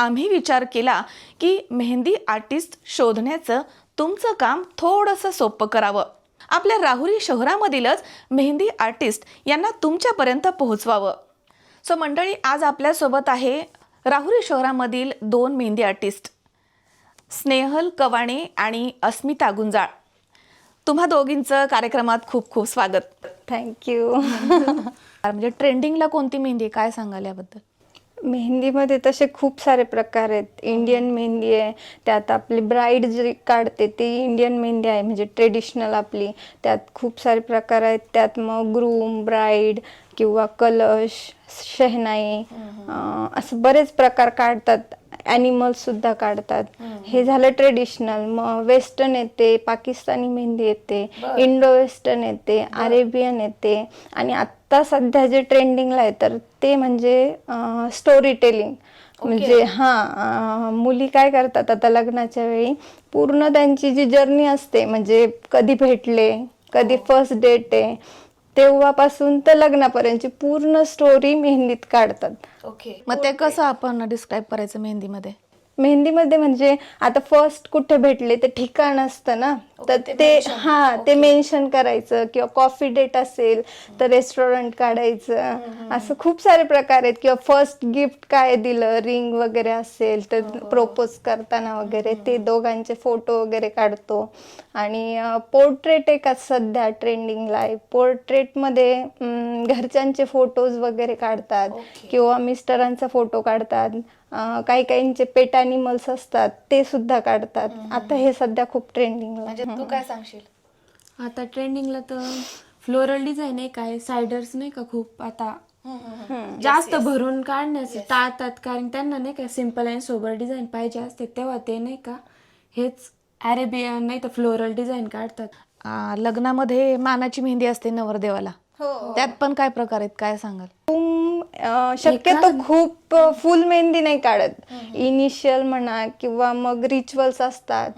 आम्ही विचार केला की मेहंदी आर्टिस्ट शोधण्याचं तुमचं काम थोडंसं सोपं करावं, आपल्या राहुरी शहरामधीलच मेहंदी आर्टिस्ट यांना तुमच्यापर्यंत पोहोचवावं. सो मंडळी, आज आपल्यासोबत आहे राहुरी शहरामधील 2 मेहंदी आर्टिस्ट, स्नेहल कवाणे आणि अस्मिता गुंजाळ. तुम्हा दोघींचं कार्यक्रमात खूप खूप स्वागत. थँक्यू. म्हणजे ट्रेंडिंगला कोणती मेहंदी आहे, काय सांगाल याबद्दल? मेहंदीमध्ये तसे खूप सारे प्रकार आहेत. इंडियन मेहंदी आहे, त्यात आपली ब्राईड जी काढते ती इंडियन मेहंदी आहे, म्हणजे ट्रेडिशनल आपली. त्यात खूप सारे प्रकार आहेत. त्यात मग ग्रूम, ब्राईड किंवा कलश, शहनाई, असं बरेच प्रकार काढतात. ॲनिमल्ससुद्धा काढतात. हे झालं ट्रेडिशनल. मग वेस्टर्न येते, पाकिस्तानी मेहंदी येते, इंडो वेस्टर्न येते, अरेबियन येते, आणि आत्ता सध्या जे ट्रेंडिंगला आहे तर ते म्हणजे स्टोरी टेलिंग. म्हणजे मुली काय करतात आता लग्नाच्या वेळी, पूर्ण त्यांची जी जर्नी असते, म्हणजे कधी भेटले, कधी फर्स्ट डेट आहे, तेव्हापासून तर लग्नापर्यंतची पूर्ण स्टोरी मेहंदीत काढतात. मग ते कसं आपण डिस्क्राईब करायचं मेहंदीमध्ये? मेहंदीमध्ये म्हणजे आता फर्स्ट कुठे भेटले ते ठिकाण असतं ना, तर ते मेन्शन करायचं. किंवा कॉफी डेट असेल तर रेस्टॉरंट काढायचं. असं खूप सारे प्रकार आहेत. किंवा फर्स्ट गिफ्ट काय दिलं, रिंग वगैरे असेल तर प्रपोज करताना वगैरे ते दोघांचे फोटो वगैरे काढतो. आणि पोर्ट्रेट एक सध्या ट्रेंडिंगला आहे. पोर्ट्रेटमध्ये घरच्यांचे फोटोज वगैरे काढतात किंवा मिस्टरांचा फोटो काढतात. काही काहींचे पेट ॲनिमल्स असतात ते सुद्धा काढतात. आता हे सध्या खूप ट्रेंडिंगला. म्हणजे तू काय सांगशील? आता ट्रेंडिंगला तर फ्लोरल डिझाईन आहे, काय सायडर्स नाही का खूप आता जास्त भरून काढण्याचं टाळतात, कारण त्यांना नाही का सिम्पल आणि सोबर डिझाईन पाहिजे असते, तेव्हा ते नाही का हेच अरेबियन नाही तर फ्लोरल डिझाईन काढतात. लग्नामध्ये मानाची मेहंदी असते नवरदेवाला, त्यात पण काय प्रकार आहेत, काय सांगाल? शक्यतो खूप फुल मेहंदी नाही काढत. इनिशियल म्हणा किंवा मग रिच्युअल्स असतात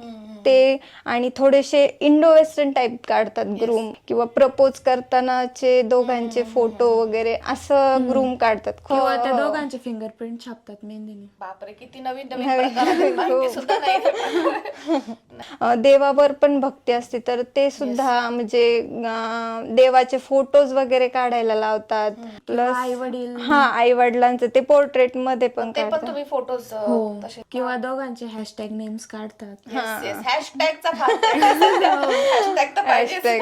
ते, आणि थोडेसे इंडो वेस्टर्न टाईप काढतात. ग्रूम किंवा प्रपोज करतानाचे दोघांचे फोटो वगैरे असं ग्रूम काढतात. किंवा त्या दोघांचे फिंगरप्रिंट छापतात मेहंदीने. बापरे, किती नवीन नवीन प्रकार आहेत, माहिती सुद्धा नाही. देवावर पण भक्ती असते तर ते सुद्धा म्हणजे देवाचे फोटोज वगैरे काढायला लावतात. प्लस आई वडील, आई वडिलांचे ते पोर्ट्रेट मध्ये पण ते पण काढतात. तुम्ही फोटोज तसे किंवा दोघांचे हॅशटॅग नेम्स काढतात. हॅशटॅगचा हॅशटॅग तर पाहिजे.